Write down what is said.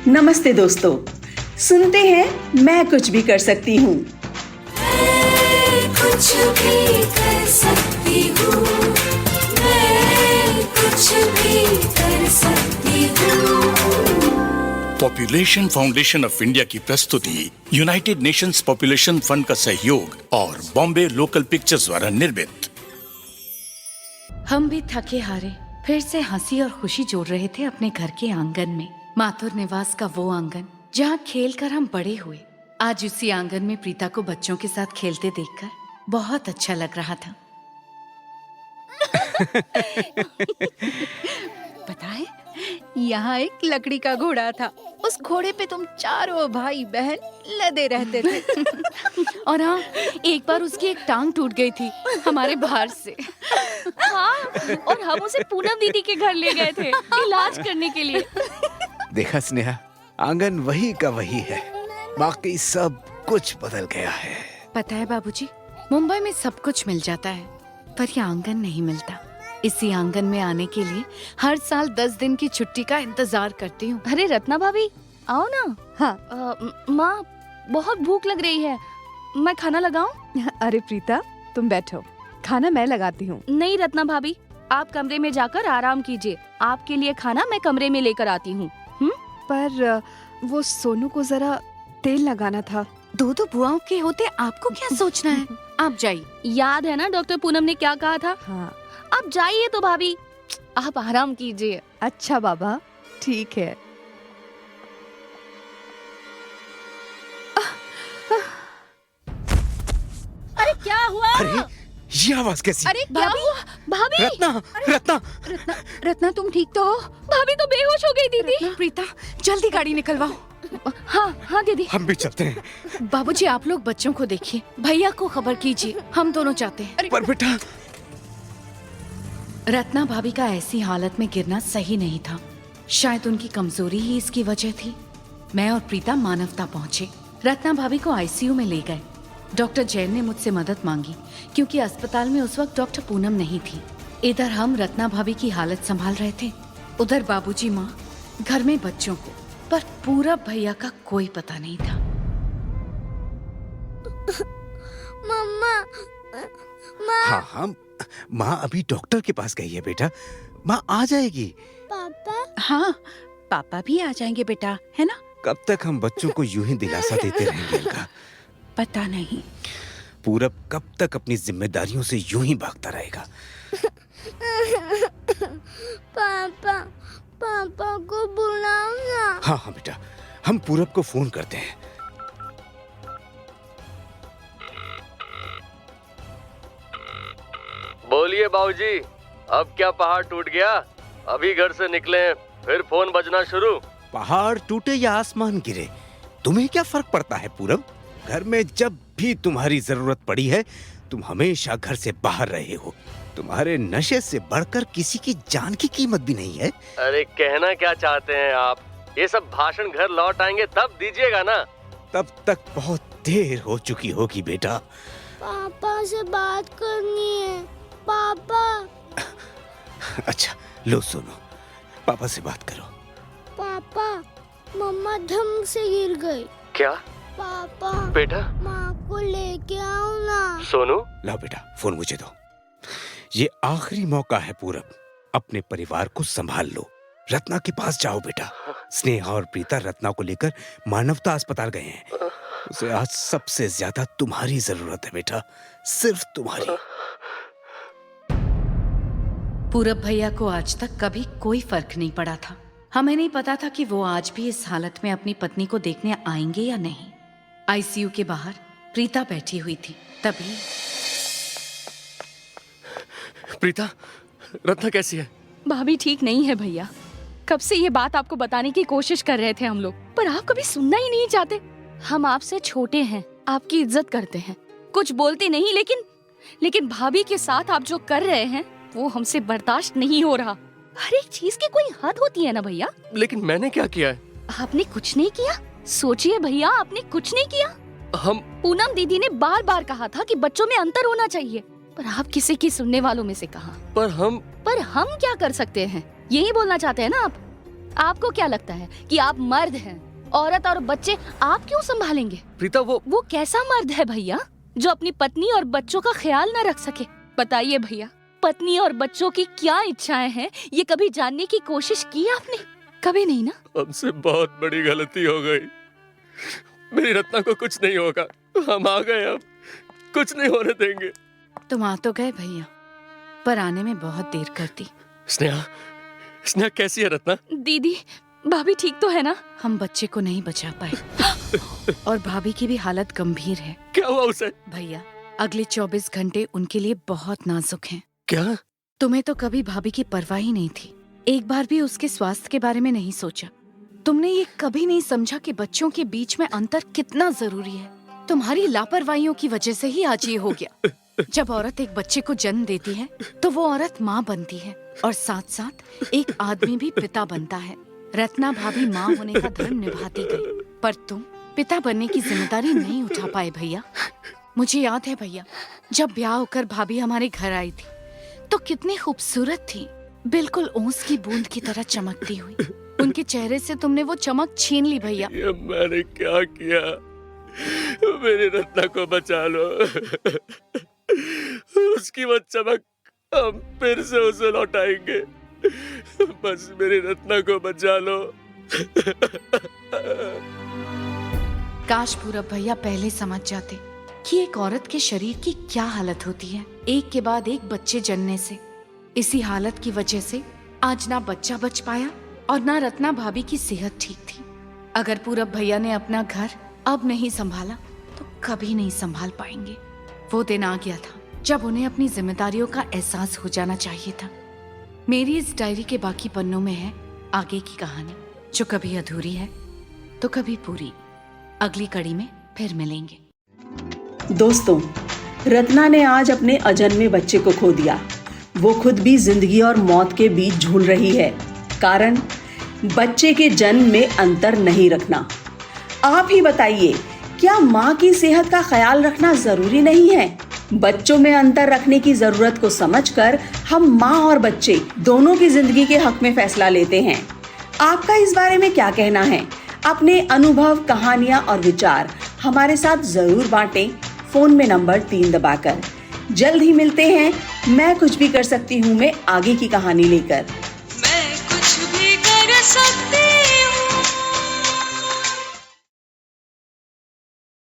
नमस्ते दोस्तों, सुनते हैं मैं कुछ भी कर सकती हूँ। कुछ भी कर सकती हूँ, मैं कुछ भी कर सकती हूँ। पॉपुलेशन फाउंडेशन ऑफ इंडिया की प्रस्तुति, यूनाइटेड नेशंस पॉपुलेशन फंड का सहयोग और बॉम्बे लोकल पिक्चर्स द्वारा निर्मित। हम भी थके हारे फिर से हंसी और खुशी जोड़ रहे थे अपने घर के आंगन में। माथुर निवास का वो आंगन जहाँ खेलकर हम बड़े हुए। आज उसी आंगन में प्रीता को बच्चों के साथ खेलते देखकर बहुत अच्छा लग रहा था। पता है, यहाँ एक लकड़ी का घोड़ा था। उस घोड़े पे तुम चारों भाई बहन लदे रहते थे। और हाँ, एक बार उसकी एक टांग टूट गई थी हमारे बाहर से। हाँ, और हम उसे पूनम दीदी के घर ले गए थे इलाज करने के लिए। देखा स्नेहा, आंगन वही का वही है, बाकी सब कुछ बदल गया है। पता है बाबूजी, मुंबई में सब कुछ मिल जाता है पर ये आंगन नहीं मिलता। इसी आंगन में आने के लिए हर साल 10 दिन की छुट्टी का इंतजार करती हूँ। अरे रत्ना भाभी, आओ ना। हाँ। माँ, बहुत भूख लग रही है, मैं खाना लगाऊं? अरे प्रीता, तुम बैठो, खाना मैं लगाती हूँ। नहीं रत्ना भाभी, आप कमरे में जाकर आराम कीजिए। आपके लिए खाना मैं कमरे में लेकर आती हूँ। पर वो सोनू को जरा तेल लगाना था। दो बुआओं के होते आपको क्या सोचना है? आप जाइए। याद है ना डॉक्टर पूनम ने क्या कहा था? हाँ। आप जाइए तो भाभी, आप आराम कीजिए। अच्छा बाबा, ठीक है। अरे क्या हुआ? अरे ये आवाज कैसी? अरे क्या हुआ? भाभी, रत्ना, रत्ना तुम ठीक तो हो? भाभी तो बेहोश हो गई दीदी। प्रीता, जल्दी गाड़ी निकलवाओ। हाँ दीदी। हम भी चलते हैं। बाबूजी, आप लोग बच्चों को देखिए, भैया को खबर कीजिए, हम दोनों जाते हैं। पर बेटा, रत्ना भाभी का ऐसी हालत में गिरना सही नहीं था। शायद उनकी कमजोरी ही इसकी वजह थी। मैं और प्रीता मानवता पहुंचे, रत्ना भाभी को आईसीयू में ले गए। डॉक्टर जैन ने मुझसे मदद मांगी क्योंकि अस्पताल में उस वक्त डॉक्टर पूनम नहीं थी। इधर हम रत्ना भाभी की हालत संभाल रहे थे, उधर बाबूजी, माँ, घर में बच्चों को, पर पूरब भैया का कोई पता नहीं था। मम्मा, हाँ, माँ अभी डॉक्टर के पास गई है बेटा, माँ आ जाएगी। पापा, हाँ, पापा भी आ जाएंगे बेटा, है ना? कब तक हम बच्चों को यूं ही दिलासा देते रहेंगे इनका? पता नहीं। पूरब कब तक अपनी जिम्मेदारियों से यूं ही भागता रहेगा? पापा को बुलाओ ना। हाँ बेटा, हम पूरब को फोन करते हैं। बोलिए बाबूजी, अब क्या पहाड़ टूट गया? अभी घर से निकले हैं, फिर फोन बजना शुरू। पहाड़ टूटे या आसमान गिरे, तुम्हें क्या फर्क पड़ता है पूरब? घर में जब भी तुम्हारी जरूरत पड़ी है, तुम हमेशा घर से बाहर रहे हो। तुम्हारे नशे से बढ़कर किसी की जान की कीमत भी नहीं है। अरे कहना क्या चाहते हैं आप? ये सब भाषण घर लौट आएंगे तब दीजिएगा ना। तब तक बहुत देर हो चुकी होगी बेटा। पापा से बात करनी है। पापा। अच्छा लो सुनो, पापा से बात करो। पापा, मम्मा धम से गिर गई। क्या? पापा, बेटा, माँ को लेके आओ ना। सोनू, लाओ बेटा, फोन मुझे दो। ये आखिरी मौका है पूरब, अपने परिवार को संभाल लो। रत्ना के पास जाओ बेटा। स्नेहा और प्रीता रत्ना को लेकर मानवता अस्पताल गए हैं। उसे आज सबसे ज्यादा तुम्हारी जरूरत है बेटा, सिर्फ तुम्हारी। पूरब भैया को आज तक कभी कोई फर्क नहीं पड़ा था। हमें नहीं पता था कि वो आज भी इस हालत में अपनी पत्नी को देखने आएंगे या नहीं। आईसीयू के बाहर प्रीता बैठी हुई थी, तभी प्रीता, रत्ना कैसी है? भाभी ठीक नहीं है भैया। कब से ये बात आपको बताने की कोशिश कर रहे थे हम लोग, पर आप कभी सुनना ही नहीं चाहते। हम आपसे छोटे हैं, आपकी इज्जत करते हैं, कुछ बोलते नहीं, लेकिन भाभी के साथ आप जो कर रहे हैं वो हमसे बर्दाश्त नहीं हो रहा। हर एक चीज की कोई हद होती है ना भैया। लेकिन मैंने क्या किया है? आपने कुछ नहीं किया। सोचिए भैया, आपने कुछ नहीं किया। हम पूनम दीदी ने बार बार कहा था कि बच्चों में अंतर होना चाहिए, पर आप किसी की सुनने वालों में से कहा। पर हम क्या कर सकते हैं? यही बोलना चाहते हैं ना आप? आपको क्या लगता है कि आप मर्द हैं? औरत और बच्चे आप क्यों संभालेंगे? प्रीता वो कैसा मर्द है भैया जो अपनी पत्नी और बच्चों का ख्याल न रख सके? बताइए भैया, पत्नी और बच्चों की क्या इच्छाएं हैं, ये कभी जानने की कोशिश की आपने? कभी नहीं ना? हमसे बहुत बड़ी गलती हो गई। मेरी रत्ना को कुछ नहीं होगा, हम आ गए, अब कुछ नहीं होने देंगे। तुम आ तो गए भैया, पर आने में बहुत देर कर दी। स्नेहा, स्नेहा कैसी है रत्ना? दीदी, भाभी ठीक तो है ना? हम बच्चे को नहीं बचा पाए और भाभी की भी हालत गंभीर है। क्या हुआ उसे? भैया, अगले 24 घंटे उनके लिए बहुत नाजुक हैं। क्या? तुम्हें तो कभी भाभी की परवाह ही नहीं थी, एक बार भी उसके स्वास्थ्य के बारे में नहीं सोचा। तुमने ये कभी नहीं समझा कि बच्चों के बीच में अंतर कितना जरूरी है। तुम्हारी लापरवाहियों की वजह से ही आज ये हो गया। जब औरत एक बच्चे को जन्म देती है तो वो औरत माँ बनती है और साथ साथ एक आदमी भी पिता बनता है। रत्ना भाभी माँ होने का धर्म निभाती गई, पर तुम पिता बनने की जिम्मेदारी नहीं उठा पाए भैया। मुझे याद है भैया, जब ब्याह होकर भाभी हमारे घर आई थी तो कितनी खूबसूरत थी, बिल्कुल ओस की बूंद की तरह चमकती हुई। उनके चेहरे से तुमने वो चमक छीन ली भैया। ये मैंने क्या किया? मेरी रत्ना को बचा लो। उसकी वो चमक हम फिर से उसे लौटाएंगे। बस मेरी रत्ना को बचा लो। काश पूरब भैया पहले समझ जाते कि एक औरत के शरीर की क्या हालत होती है, एक के बाद एक बच्चे जन्मने से। इसी हालत की वजह से आज ना बच्चा बच पाया और ना रत्ना भाभी की सेहत ठीक थी। अगर पूरब भैया ने अपना घर अब नहीं संभाला तो कभी नहीं संभाल पाएंगे। वो दिन आ गया था जब उन्हें अपनी जिम्मेदारियों का एहसास हो जाना चाहिए था। मेरी इस डायरी के बाकी पन्नों में है आगे की कहानी, जो कभी अधूरी है तो कभी पूरी। अगली कड़ी में फिर मिलेंगे। दोस्तों, रत्ना ने आज अपने अजन्मे बच्चे को खो दिया। वो खुद भी जिंदगी और मौत के बीच झूल रही है, कारण बच्चे के जन्म में अंतर नहीं रखना। आप ही बताइए, क्या माँ की सेहत का ख्याल रखना जरूरी नहीं है? बच्चों में अंतर रखने की जरूरत को समझकर हम माँ और बच्चे दोनों की जिंदगी के हक में फैसला लेते हैं। आपका इस बारे में क्या कहना है? अपने अनुभव, कहानियां और विचार हमारे साथ जरूर बांटें फोन में नंबर 3 दबाकर। जल्द ही मिलते हैं मैं कुछ भी कर सकती हूँ में आगे की कहानी लेकर। मैं कुछ भी कर सकती